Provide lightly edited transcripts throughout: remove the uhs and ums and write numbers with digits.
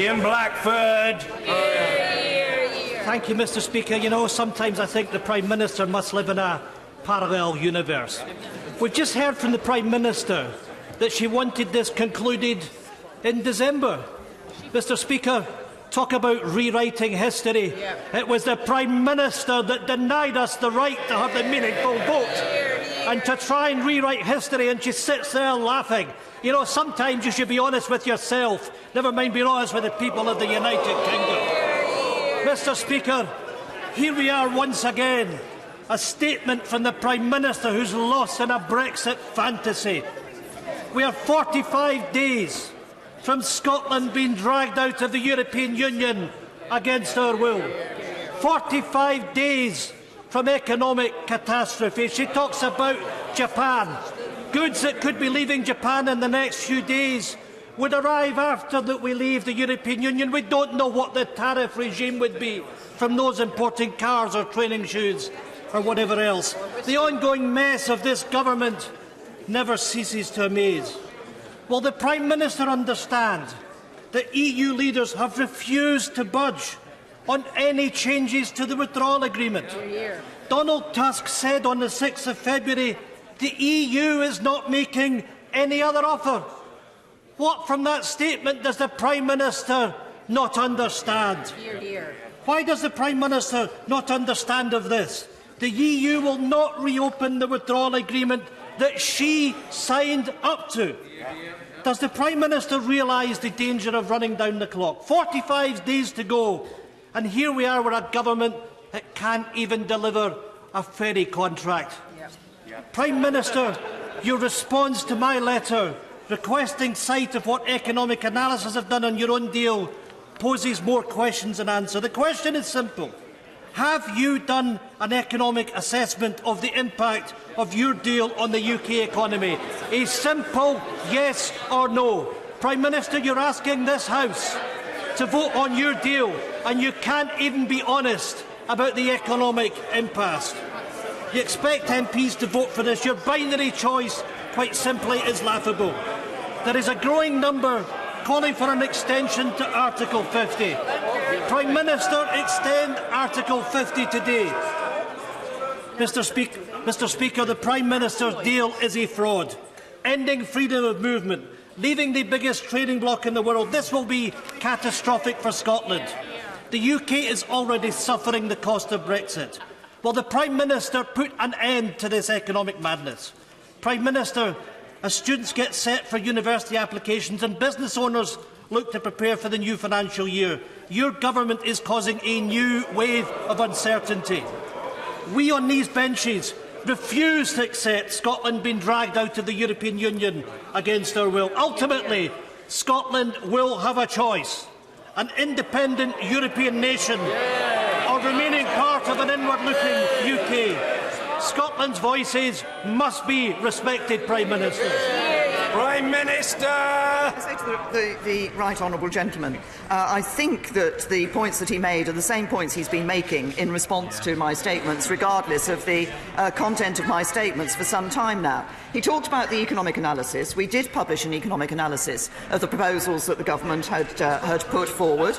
Ian Blackford. Thank you, Mr. Speaker. You know, sometimes I think the Prime Minister must live in a parallel universe. We've just heard from the Prime Minister that she wanted this concluded in December. Mr. Speaker, talk about rewriting history. It was the Prime Minister that denied us the right to have the meaningful vote and to try and rewrite history, and she sits there laughing. You know, sometimes you should be honest with yourself, never mind being honest with the people of the United Kingdom. Mr. Speaker, here we are once again, a statement from the Prime Minister who's lost in a Brexit fantasy. We are 45 days from Scotland being dragged out of the European Union against our will. 45 days from economic catastrophe. She talks about Japan. Goods that could be leaving Japan in the next few days would arrive after that we leave the European Union. We don't know what the tariff regime would be from those importing cars or training shoes or whatever else. The ongoing mess of this government never ceases to amaze. Will the Prime Minister understand that EU leaders have refused to budge on any changes to the withdrawal agreement? Donald Tusk said on the 6th of February, the EU is not making any other offer. What from that statement does the Prime Minister not understand? Why does the Prime Minister not understand of this? The EU will not reopen the withdrawal agreement that she signed up to. Does the Prime Minister realise the danger of running down the clock? 45 days to go, and here we are with a government that can't even deliver a ferry contract. Prime Minister, your response to my letter requesting sight of what economic analysis have done on your own deal poses more questions than answers. The question is simple. Have you done an economic assessment of the impact of your deal on the UK economy? A simple yes or no. Prime Minister, you're asking this House to vote on your deal, and you can't even be honest about the economic impasse. You expect MPs to vote for this. Your binary choice, quite simply, is laughable. There is a growing number calling for an extension to Article 50. Prime Minister, extend Article 50 today. Mr. Speaker, the Prime Minister's deal is a fraud. Ending freedom of movement, leaving the biggest trading bloc in the world. This will be catastrophic for Scotland. The UK is already suffering the cost of Brexit. Will the Prime Minister put an end to this economic madness? Prime Minister, as students get set for university applications and business owners look to prepare for the new financial year, your government is causing a new wave of uncertainty. We on these benches refuse to accept Scotland being dragged out of the European Union against our will. Ultimately, Scotland will have a choice: an independent European nation or remaining part of an inward-looking UK. Scotland's voices must be respected, Prime Minister. Prime Minister! I say to the right honourable gentleman, I think that the points that he made are the same points he's been making in response to my statements, regardless of the content of my statements for some time now. He talked about the economic analysis. We did publish an economic analysis of the proposals that the government had put forward.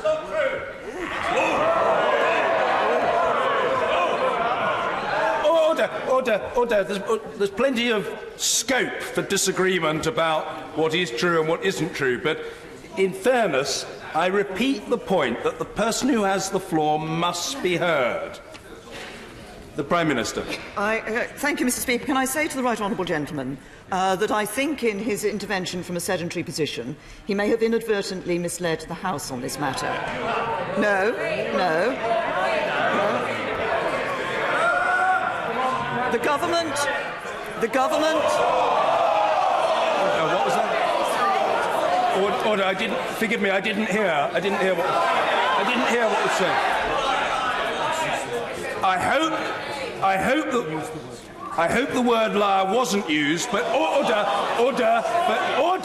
Order. There's plenty of scope for disagreement about what is true and what isn't true, but in fairness, I repeat the point that the person who has the floor must be heard. The Prime Minister. Thank you, Mr. Speaker. Can I say to the right honourable gentleman that I think in his intervention from a sedentary position, he may have inadvertently misled the House on this matter. No. The government. What was that? Order. Forgive me. I didn't hear what was said. I hope the word liar wasn't used. But order.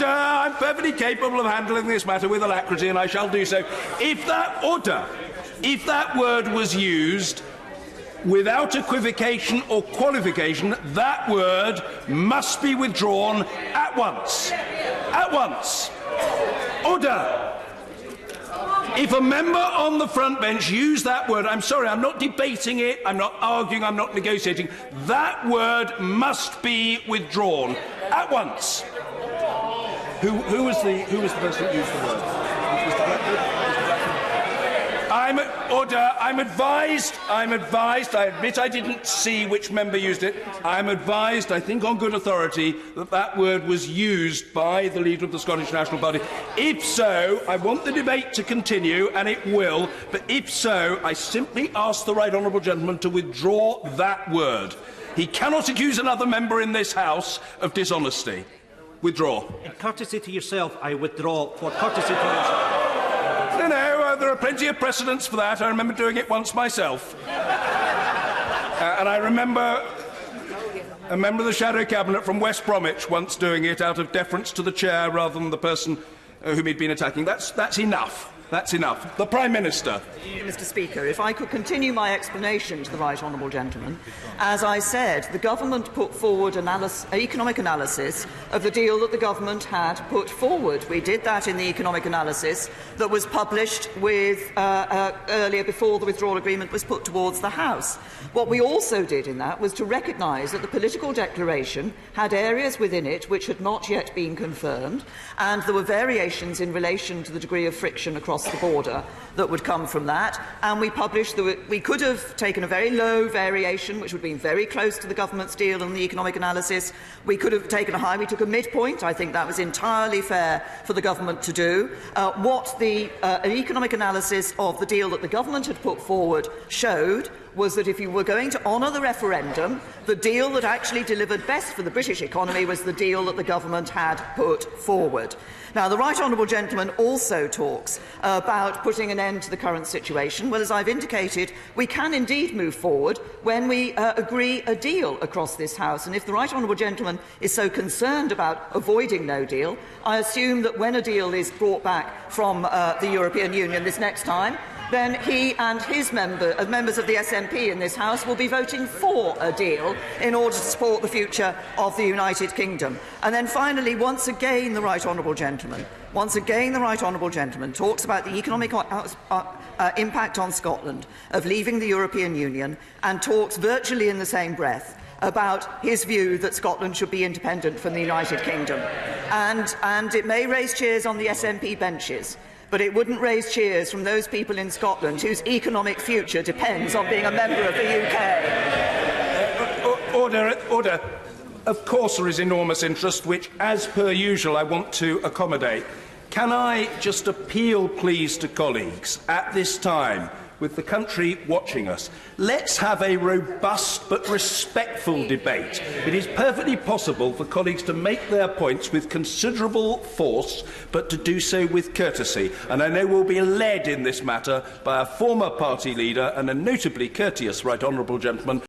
I'm perfectly capable of handling this matter with alacrity, and I shall do so. If that word was used without equivocation or qualification, that word must be withdrawn at once. Order. If a member on the front bench used that word, I'm sorry, I'm not debating it, I'm not arguing, I'm not negotiating. That word must be withdrawn at once. Who was the person that used the word? Mr. Blackford? I'm advised, I admit I didn't see which member used it. I'm advised, I think on good authority, that that word was used by the leader of the Scottish National Party. If so, I want the debate to continue, and it will, but if so, I simply ask the right honourable gentleman to withdraw that word. He cannot accuse another member in this House of dishonesty. Withdraw. In courtesy to yourself, I withdraw for courtesy to yourself. No, there are plenty of precedents for that. I remember doing it once myself. And I remember a member of the Shadow Cabinet from West Bromwich once doing it out of deference to the chair rather than the person whom he'd been attacking. That's enough. That's enough. The Prime Minister. Mr. Speaker, if I could continue my explanation to the right honourable gentleman. As I said, the government put forward economic analysis of the deal that the government had put forward. We did that in the economic analysis that was published earlier before the withdrawal agreement was put towards the House. What we also did in that was to recognise that the political declaration had areas within it which had not yet been confirmed, and there were variations in relation to the degree of friction across the border that would come from that, and we published we could have taken a very low variation, which would have been very close to the government's deal in the economic analysis. We could have taken a high. We took a midpoint. I think that was entirely fair for the government to do. What the economic analysis of the deal that the government had put forward showed was that if you were going to honour the referendum, the deal that actually delivered best for the British economy was the deal that the government had put forward. Now, the right honourable gentleman also talks about putting an end to the current situation. Well, as I've indicated, we can indeed move forward when we agree a deal across this House. And if the right honourable gentleman is so concerned about avoiding no deal, I assume that when a deal is brought back from the European Union this next time, then he and his members of the SNP in this House will be voting for a deal in order to support the future of the United Kingdom. And then finally, once again, the right honourable gentleman talks about the economic impact on Scotland of leaving the European Union, and talks virtually in the same breath about his view that Scotland should be independent from the United Kingdom. And it may raise cheers on the SNP benches, but it wouldn't raise cheers from those people in Scotland whose economic future depends on being a member of the UK. Order. Of course there is enormous interest, which, as per usual, I want to accommodate. Can I just appeal, please, to colleagues at this time, with the country watching us, let's have a robust but respectful debate. It is perfectly possible for colleagues to make their points with considerable force, but to do so with courtesy. And I know we'll be led in this matter by a former party leader and a notably courteous right honourable gentleman